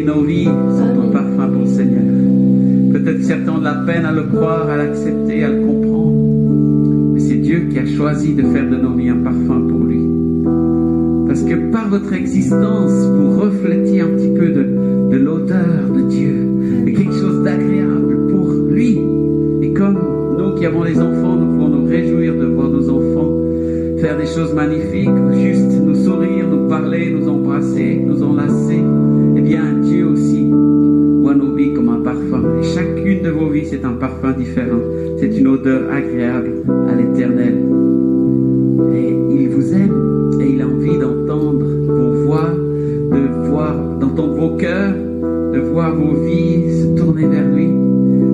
aujourd'hui nos vies sont un parfum pour le Seigneur. Peut-être que certains ont de la peine à le croire, à l'accepter, à le comprendre. Mais c'est Dieu qui a choisi de faire de nos vies un parfum pour lui. Parce que par votre existence, vous reflétez un petit peu de l'odeur de Dieu, de quelque chose d'agréable pour lui. Et comme nous qui avons des enfants, nous pouvons nous réjouir de voir nos enfants faire des choses magnifiques, juste nous sourire, nous parler, nous embrasser, nous enlacer. Eh bien, Dieu aussi voit nos vies comme un parfum. Et chacune de vos vies, c'est un parfum différent. C'est une odeur agréable à l'Éternel. Et il vous aime et il a envie d'entendre vos voix, d'entendre vos cœurs, de voir vos vies se tourner vers lui,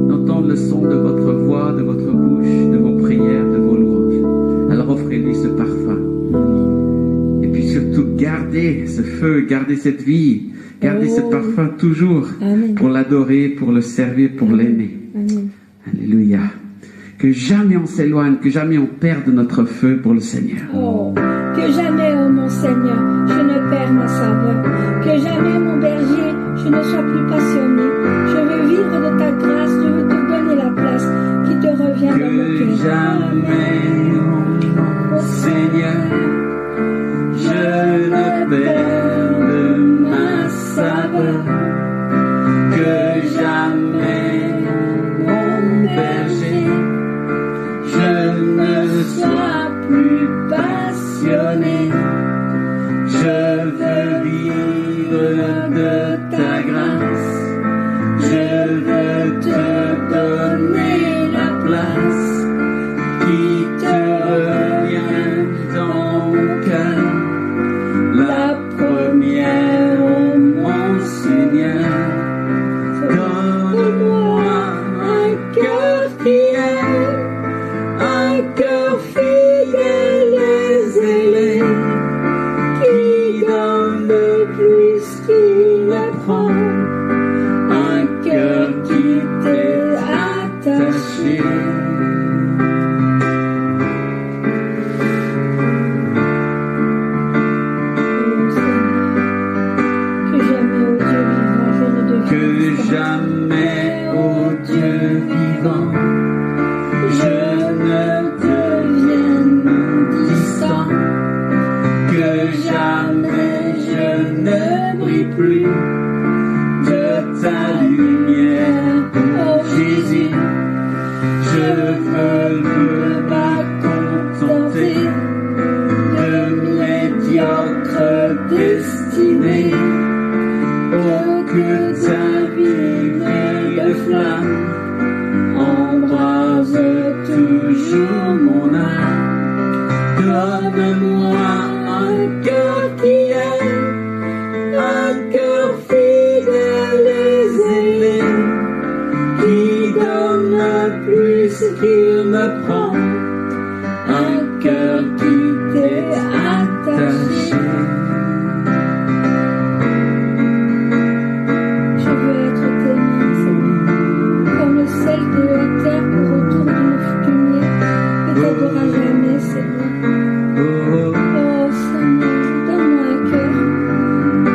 d'entendre le son de votre voix, de votre bouche, de vos prières, de vos louanges. Alors offrez-lui ce parfum. Et puis surtout, gardez ce feu, gardez cette vie, gardez ce parfum toujours. Amen. Pour l'adorer, pour le servir, pour l'aimer. Amen. Alléluia. Que jamais on s'éloigne, que jamais on perde notre feu pour le Seigneur. Oh, que jamais, oh mon Seigneur, je ne perds ma saveur. Que jamais, mon berger, je ne sois plus passionné. Je veux vivre de ta grâce, je veux te donner la place qui te revient dans mon cœur. Que jamais, mon Seigneur, je ne perde ma saveur. Que jamais, mon berger, je ne sois plus passionné. Je veux vivre de ta grâce. Je veux te donner la place qui te revient dans mon cœur. La première, oh mon Seigneur, donne-moi un cœur fidèle, un cœur fidèle et zélé, qui donne plus qu'il ne prend, un cœur qui t'est attaché. Que jamais, ô Dieu vivant, je ne devienne distant. Que jamais je ne brille plus de ta lumière, ô Jésus. Je veux me pas contenter de médiocre destinée. Oh, que ta vive flamme embrase toujours mon âme. Donne-moi un cœur qui aime, un cœur fidèle et zélé, qui donne plus qu'il ne prend, un cœur qui t'est attaché. Je veux être tes mains, Seigneur, comme le sel de la terre pour autour d'une fumier, et t'aidera jamais, Seigneur. Oh Seigneur, donne-moi un cœur qui aime,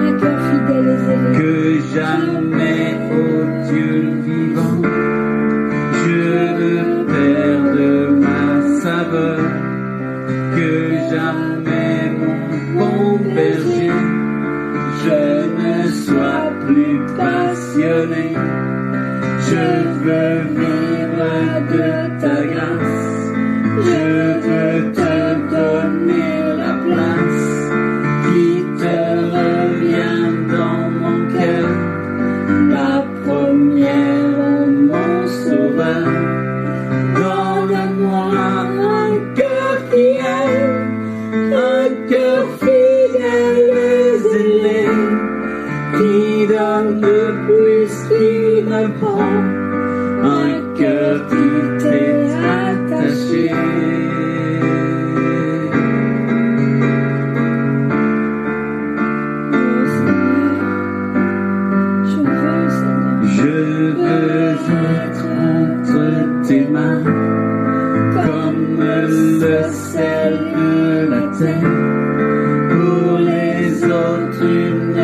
un cœur fidèle et zélé. Que jamais, ô Dieu vivant, je ne perde ma saveur. Que jamais, mon bon berger, je ne sois plus passionné. Je veux vivre de ta grâce. Je veux te donner la place qui te revient dans mon cœur. La première, oh mon sauveur. Donne-moi un cœur qui aime, un cœur fidèle et zélé, qui donne plus qu'il ne prend, un cœur qui t'est attaché. Oh Seigneur, je veux, Seigneur. Je veux être entre tes mains, comme le sel de la terre, pour les autres une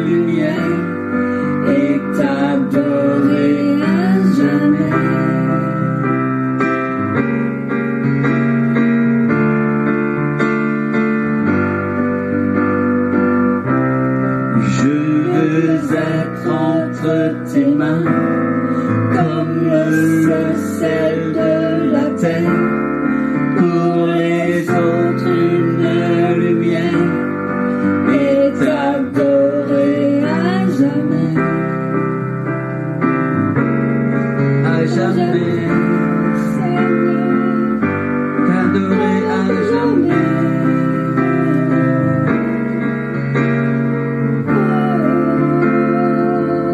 lumière, Je veux être entre tes mains, comme le sel de la terre, pour les autres une lumière, et t'adorer à jamais, t'adorer à jamais.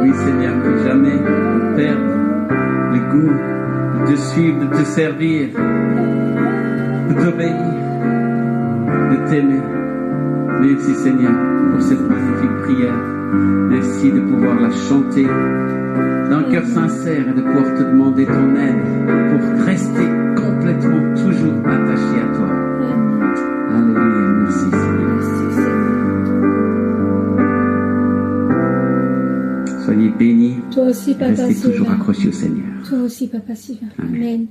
Oui Seigneur, que jamais on perde le goût de te suivre, de te servir, de t'obéir, de t'aimer. Merci Seigneur pour cette magnifique prière. Merci de pouvoir la chanter d'un cœur sincère et de pouvoir te demander ton aide pour rester complètement toujours attaché à toi. Alléluia, merci Seigneur. Soyez bénis. Toi aussi, Papa Restez Sylvain. toujours accrochés au Seigneur. Toi aussi, Papa Sylvain. Amen. Amen.